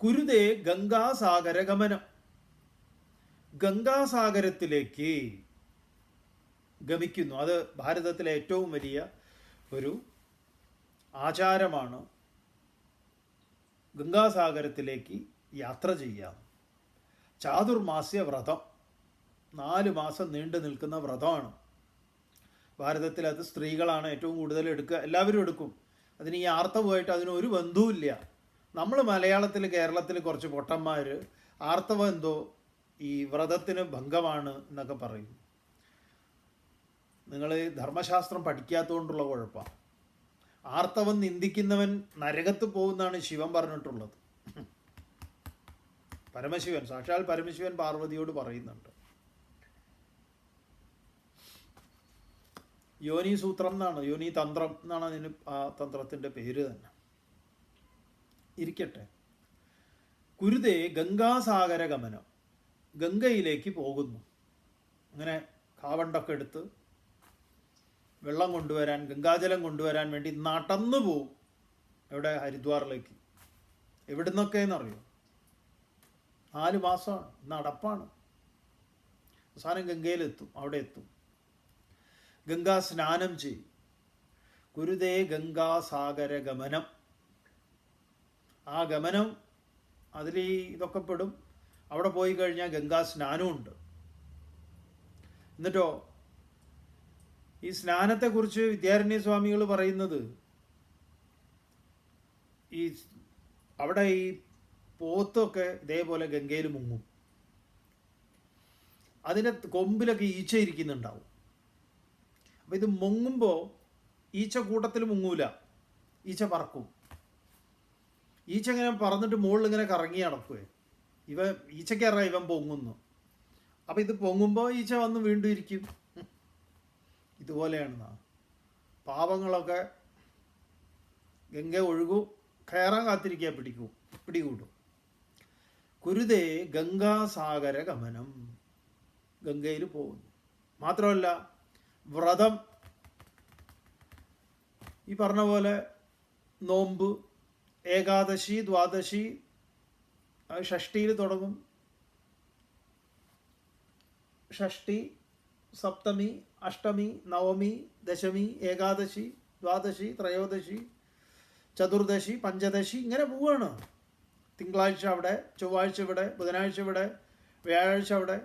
Speaker 1: കുരുതേ ഗംഗാസാഗര ഗമനം, ഗംഗാസാഗരത്തിലേക്ക് ഗമിക്കുന്നു. അത് ഭാരതത്തിലെ ഏറ്റവും വലിയ ഒരു ആചാരമാണ്. ഗംഗാസാഗരത്തിലേക്ക് യാത്ര ചെയ്യാം. ചാതുർമാസ്യ വ്രതം, 4 മാസം നീണ്ടു നിൽക്കുന്ന വ്രതമാണ്. ഭാരതത്തിൽ അത് സ്ത്രീകളാണ് ഏറ്റവും കൂടുതൽ എടുക്കുക. എല്ലാവരും എടുക്കും. അതിന് ഈ ആർത്തവമായിട്ട് അതിനൊരു ബന്ധവുമില്ല. നമ്മൾ മലയാളത്തിൽ, കേരളത്തിൽ കുറച്ച് പൊട്ടന്മാർ ആർത്തവം എന്തോ ഈ വ്രതത്തിന് ഭംഗമാണ് എന്നൊക്കെ പറയും. നിങ്ങൾ ധർമ്മശാസ്ത്രം പഠിക്കാത്തതുകൊണ്ടുള്ള കുഴപ്പമാണ്. ആർത്തവം നിന്ദിക്കുന്നവൻ നരകത്ത് പോകുന്നതാണ് ശിവൻ പറഞ്ഞിട്ടുള്ളത്. പരമശിവൻ, സാക്ഷാൽ പരമശിവൻ പാർവതിയോട് പറയുന്നുണ്ട്. യോനി സൂത്രം എന്നാണ്, യോനി തന്ത്രം എന്നാണ് അതിന് ആ തന്ത്രത്തിൻ്റെ പേര് തന്നെ. ഇരിക്കട്ടെ. കുരുതേ ഗംഗാസാഗര ഗമനം, ഗംഗയിലേക്ക് പോകുന്നു. അങ്ങനെ കാവണ്ടൊക്കെ എടുത്ത് വെള്ളം കൊണ്ടുവരാൻ, ഗംഗാജലം കൊണ്ടുവരാൻ വേണ്ടി നടന്നു പോവും. എവിടെ? ഹരിദ്വാറിലേക്ക്. എവിടുന്നൊക്കെയെന്നറിയോ? 4 മാസമാണ്, നടപ്പാണ്. അവസാനം ഗംഗയിലെത്തും. അവിടെ എത്തും. ഗംഗാ സ്നാനം ചെയ്യും. കുരുതേ ഗംഗാസാഗര ഗമനം. ആ ഗമനം അതിൽ ഇതൊക്കെ പെടും. അവിടെ പോയി കഴിഞ്ഞാൽ ഗംഗാ സ്നാനമുണ്ട്. എന്നിട്ടോ ഈ സ്നാനത്തെക്കുറിച്ച് വിദ്യാരണ്യ സ്വാമികൾ പറയുന്നത്, ഈ അവിടെ ഈ പോത്തൊക്കെ ഇതേപോലെ ഗംഗയിൽ മുങ്ങും. അതിൻ്റെ കൊമ്പിലൊക്കെ ഈച്ച ഇരിക്കുന്നുണ്ടാവും. അപ്പം ഇത് മുങ്ങുമ്പോൾ ഈച്ച കൂട്ടത്തിൽ മുങ്ങൂല, ഈച്ച പറക്കും. ഈച്ച ഇങ്ങനെ പറന്നിട്ട് മുകളിൽ ഇങ്ങനെ കറങ്ങി നടക്കുവേ. ഈച്ചക്കറിയാം ഇവൻ പൊങ്ങുന്നു. അപ്പം ഇത് പൊങ്ങുമ്പോൾ ഈച്ച വന്ന് വീണ്ടും ഇരിക്കും. ഇതുപോലെയാണ് പാപങ്ങളൊക്കെ. ഗംഗ ഒഴുകും, കയറാൻ കാത്തിരിക്കുക, പിടികൂടും. കുരുതേ ഗംഗാസാഗര ഗമനം, ഗംഗയിൽ പോകുന്നു. മാത്രമല്ല വ്രതം, ഈ പറഞ്ഞ പോലെ നോമ്പ്, ഏകാദശി, ദ്വാദശി, ഷഷ്ടിയിൽ തുടങ്ങും. ഷഷ്ടി, സപ്തമി, അഷ്ടമി, നവമി, ദശമി, ഏകാദശി, ദ്വാദശി, ത്രയോദശി, ചതുർദശി, പഞ്ചദശി, ഇങ്ങനെ പോവുകയാണ്. തിങ്കളാഴ്ച അവിടെ, ചൊവ്വാഴ്ച ഇവിടെ, ബുധനാഴ്ച ഇവിടെ, വ്യാഴാഴ്ച അവിടെ,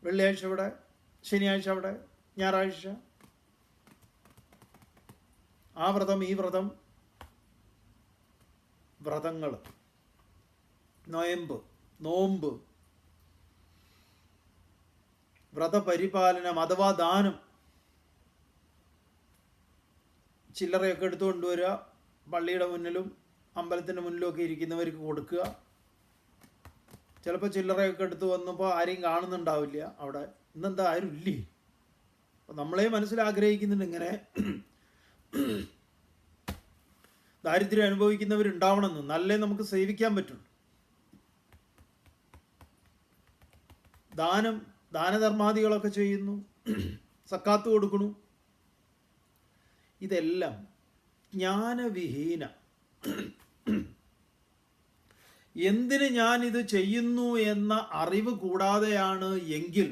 Speaker 1: വെള്ളിയാഴ്ച ഇവിടെ, ശനിയാഴ്ച അവിടെ, ഞായറാഴ്ച. ആ വ്രതം, ഈ വ്രതം, വ്രതങ്ങൾ, നോമ്പ്, വ്രതപരിപാലനം അഥവാ ദാനം. ചില്ലറയൊക്കെ എടുത്തു കൊണ്ടുവരിക, പള്ളിയുടെ മുന്നിലും അമ്പലത്തിൻ്റെ മുന്നിലുമൊക്കെ ഇരിക്കുന്നവർക്ക് കൊടുക്കുക. ചിലപ്പോൾ ചില്ലറയൊക്കെ എടുത്ത് വന്നപ്പോൾ ആരെയും കാണുന്നുണ്ടാവില്ല അവിടെ. ഇന്നെന്താ ആരും ഇല്ലേ? അപ്പം നമ്മളെ മനസ്സിലാഗ്രഹിക്കുന്നുണ്ട് ഇങ്ങനെ ദാരിദ്ര്യം അനുഭവിക്കുന്നവരുണ്ടാവണമെന്ന്. നല്ലേ നമുക്ക് സേവിക്കാൻ പറ്റുള്ളൂ. ദാനധർമാദികളൊക്കെ ചെയ്യുന്നു, സക്കാത്ത് കൊടുക്കണു. ഇതെല്ലാം ജ്ഞാനവിഹീന, എന്തിന് ഞാൻ ഇത് ചെയ്യുന്നു എന്ന അറിവ് കൂടാതെയാണ് എങ്കിൽ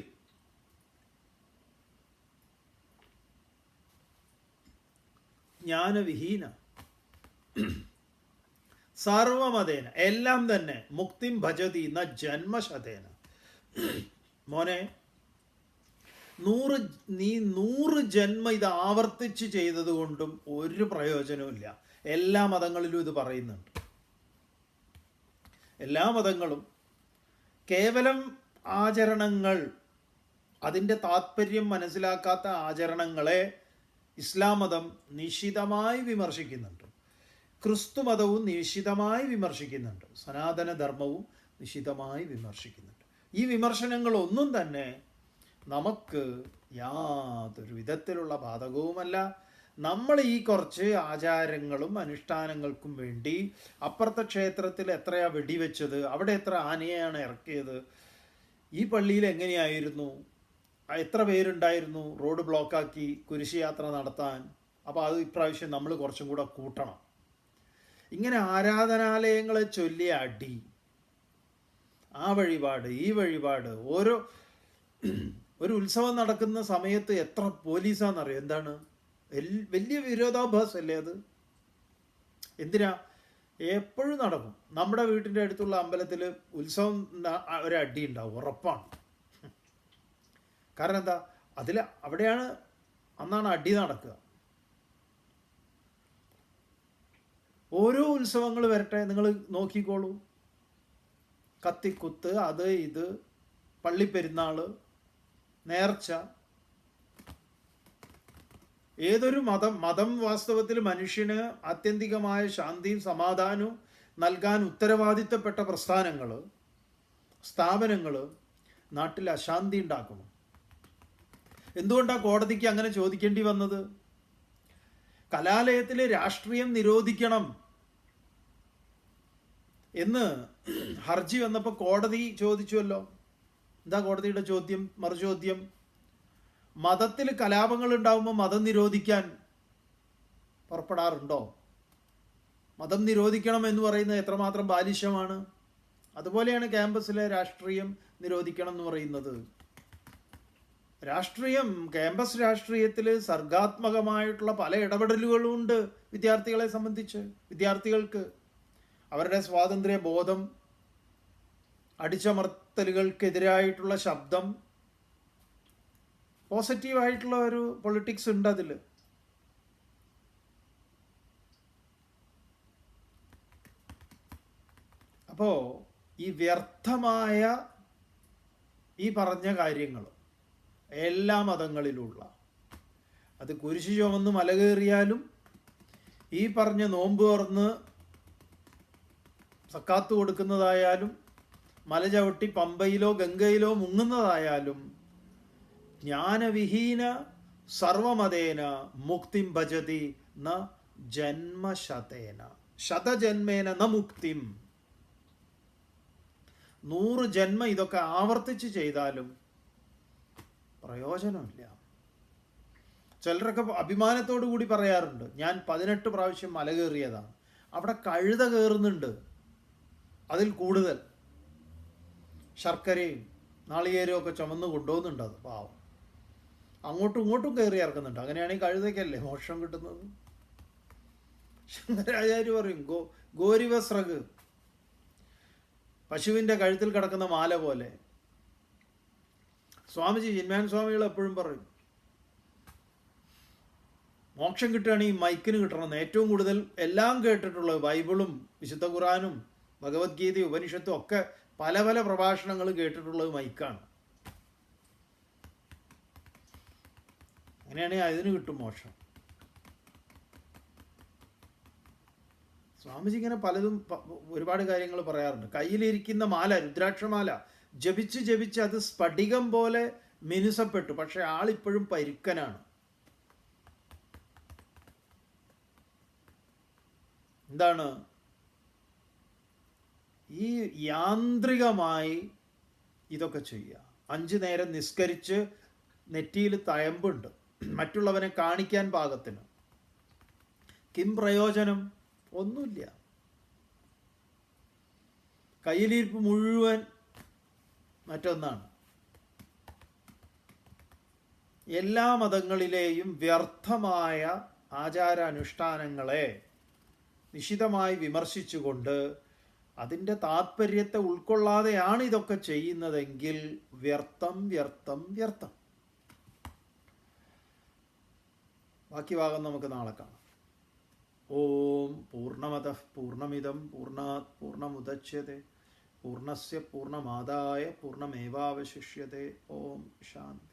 Speaker 1: ജ്ഞാനവിഹീന സർവമതേന എല്ലാം തന്നെ മുക്തിം ഭജതി ന ജന്മശതേന. മോനെ, 100 ജന്മ ഇത് ആവർത്തിച്ച് ചെയ്തത് കൊണ്ടും ഒരു പ്രയോജനവുമില്ല. എല്ലാ മതങ്ങളിലും ഇത് പറയുന്നുണ്ട്. എല്ലാ മതങ്ങളും കേവലം ആചരണങ്ങൾ, അതിൻ്റെ താത്പര്യം മനസ്സിലാക്കാത്ത ആചരണങ്ങളെ ഇസ്ലാം മതം നിശിതമായി വിമർശിക്കുന്നുണ്ട്. ക്രിസ്തു മതവും നിശിതമായി വിമർശിക്കുന്നുണ്ട്. സനാതനധർമ്മവും നിശിതമായി വിമർശിക്കുന്നുണ്ട്. ഈ വിമർശനങ്ങളൊന്നും തന്നെ നമുക്ക് യാതൊരു വിധത്തിലുള്ള ബാധകവുമല്ല. നമ്മൾ ഈ കുറച്ച് ആചാരങ്ങളും അനുഷ്ഠാനങ്ങൾക്കും വേണ്ടി അപ്പുറത്തെ ക്ഷേത്രത്തിൽ എത്രയാ വെടിവെച്ചത്, അവിടെ എത്ര ആനയാണ് ഇറക്കിയത്, ഈ പള്ളിയിൽ എങ്ങനെയായിരുന്നു, എത്ര പേരുണ്ടായിരുന്നു റോഡ് ബ്ലോക്കാക്കി കുരിശ് യാത്ര നടത്താൻ, അപ്പോൾ അത് ഇപ്രാവശ്യം നമ്മൾ കുറച്ചും കൂടെ കൂട്ടണം. ഇങ്ങനെ ആരാധനാലയങ്ങളെ ചൊല്ലിയ അടി, ആ വഴിപാട് ഈ വഴിപാട്, ഒരു ഉത്സവം നടക്കുന്ന സമയത്ത് എത്ര പോലീസാണെന്നറിയോ? എന്താണ് വലിയ വിരോധാഭാസമല്ലേ അത്? എന്തിനാ? എപ്പോഴും നടക്കും. നമ്മുടെ വീട്ടിൻ്റെ അടുത്തുള്ള അമ്പലത്തിൽ ഉത്സവം ഒരു അടി ഉണ്ടാവും, ഉറപ്പാണ്. കാരണം എന്താ? അവിടെയാണ് അന്നാണ് അടി നടക്കുക. ഓരോ ഉത്സവങ്ങൾ വരട്ടെ, നിങ്ങൾ നോക്കിക്കോളൂ. കത്തിക്കുത്ത്, അത് ഇത്, പള്ളിപ്പെരുന്നാൾ, നേർച്ച, ഏതൊരു മതം വാസ്തവത്തിൽ മനുഷ്യന് ആത്യന്തികമായ ശാന്തിയും സമാധാനവും നൽകാൻ ഉത്തരവാദിത്തപ്പെട്ട പ്രസ്ഥാനങ്ങൾ, സ്ഥാപനങ്ങൾ നാട്ടിൽ അശാന്തി ഉണ്ടാക്കുന്നു. എന്തുകൊണ്ടാണ് കോടതിക്ക് അങ്ങനെ ചോദിക്കേണ്ടി വന്നത്? കലാലയത്തിൽ രാഷ്ട്രീയം നിരോധിക്കണം എന്ന് ഹർജി വന്നപ്പോൾ കോടതി ചോദിച്ചുവല്ലോ. എന്താ കോടതിയുടെ ചോദ്യം? മറുചോദ്യം, മതത്തിൽ കലാപങ്ങൾ ഉണ്ടാകുമ്പോൾ മതം നിരോധിക്കാൻ പുറപ്പെടാറുണ്ടോ? മതം നിരോധിക്കണം എന്ന് പറയുന്നത് എത്രമാത്രം ബാലിശമാണ്. അതുപോലെയാണ് ക്യാമ്പസിലെ രാഷ്ട്രീയം നിരോധിക്കണം എന്ന് പറയുന്നത്. ക്യാമ്പസ് രാഷ്ട്രീയത്തിൽ സർഗാത്മകമായിട്ടുള്ള പല ഇടപെടലുകളും ഉണ്ട് വിദ്യാർത്ഥികളെ സംബന്ധിച്ച്. വിദ്യാർത്ഥികൾക്ക് അവരുടെ സ്വാതന്ത്ര്യ ബോധം, അടിച്ചമർത്തലുകൾക്കെതിരായിട്ടുള്ള ശബ്ദം, പോസിറ്റീവായിട്ടുള്ള ഒരു പൊളിറ്റിക്സ് ഉണ്ട് അതിൽ. അപ്പോൾ ഈ വ്യർത്ഥമായ ഈ പറഞ്ഞ കാര്യങ്ങൾ എല്ലാ മതങ്ങളിലുള്ള, അത് കുരിശ് ചുമന്ന് മല കയറിയാലും, ഈ പറഞ്ഞ നോമ്പ് തുറന്ന് സക്കാത്ത് കൊടുക്കുന്നതായാലും, മല ചവിട്ടി പമ്പയിലോ ഗംഗയിലോ മുങ്ങുന്നതായാലും, ജ്ഞാനവിഹീന സർവമതേന മുക്തിം ഭജതി ന ജന്മശതേന ശതജന്മേന ന മുക്തിം. 100 ജന്മ ഇതൊക്കെ ആവർത്തിച്ച് ചെയ്താലും പ്രയോജനമില്ല. ചിലരൊക്കെ അഭിമാനത്തോടു കൂടി പറയാറുണ്ട്, ഞാൻ 18 പ്രാവശ്യം മല കയറിയതാണ്. അവിടെ കഴുത കയറുന്നുണ്ട്, അതിൽ കൂടുതൽ ശർക്കരയും നാളികേരവും ഒക്കെ ചുമന്ന് കൊണ്ടുപോകുന്നുണ്ട്. അത് പാവം അങ്ങോട്ടും ഇങ്ങോട്ടും കയറി ഇറക്കുന്നുണ്ട്. അങ്ങനെയാണെങ്കിൽ കഴുതയ്ക്കല്ലേ മോക്ഷം കിട്ടുന്നത്? ശങ്കരാചാര്യ പറയും, ഗോരിവസ്രഗ്, പശുവിൻ്റെ കഴുത്തിൽ കിടക്കുന്ന മാല പോലെ. സ്വാമിജി, ചിന്മയാനന്ദ സ്വാമികൾ എപ്പോഴും പറയും, മോക്ഷം കിട്ടുകയാണെങ്കിൽ മൈക്കിന് കിട്ടണമെന്ന്. ഏറ്റവും കൂടുതൽ എല്ലാം കേട്ടിട്ടുള്ളത് ബൈബിളും വിശുദ്ധ ഖുറാനും ഭഗവത്ഗീതയും ഉപനിഷത്തും ഒക്കെ പല പല പ്രഭാഷണങ്ങൾ കേട്ടിട്ടുള്ളത് മൈക്കാണ്. അങ്ങനെയാണെങ്കിൽ അതിന് കിട്ടും മോക്ഷം. സ്വാമിജി ഇങ്ങനെ പലതും ഒരുപാട് കാര്യങ്ങൾ പറയാറുണ്ട്. കയ്യിലിരിക്കുന്ന മാല, രുദ്രാക്ഷമാല ജപിച്ച് അത് സ്ഫടികം പോലെ മിനുസപ്പെട്ടു, പക്ഷെ ആളിപ്പോഴും പരുക്കനാണ്. എന്താണ്? ഈ യാന്ത്രികമായി ഇതൊക്കെ ചെയ്യുക. 5 നേരം നിസ്കരിച്ച് നെറ്റിയിൽ തയമ്പുണ്ട്, മറ്റുള്ളവനെ കാണിക്കാൻ പാകത്തിന്. കിം പ്രയോജനം? ഒന്നുമില്ല. കയ്യിലിരിപ്പ് മുഴുവൻ മറ്റൊന്നാണ്. എല്ലാ മതങ്ങളിലെയും വ്യർത്ഥമായ ആചാരാനുഷ്ഠാനങ്ങളെ നിശിതമായി വിമർശിച്ചുകൊണ്ട് അതിൻ്റെ താത്പര്യത്തെ ഉൾക്കൊള്ളാതെയാണ് ഇതൊക്കെ ചെയ്യുന്നതെങ്കിൽ വ്യർത്ഥം വ്യർത്ഥം വ്യർത്ഥം. ബാക്കി ഭാഗം നമുക്ക് നാളെ കാണാം. ഓം പൂർണ്ണമതഃ പൂർണ്ണമിദം പൂർണ്ണാത് പൂർണ്ണമുദച്യത്തെ പൂർണ്ണസ്യ പൂർണ്ണമാദായ പൂർണ്ണമേവാവശിഷ്യത്തെ. ഓം ശാന്തി.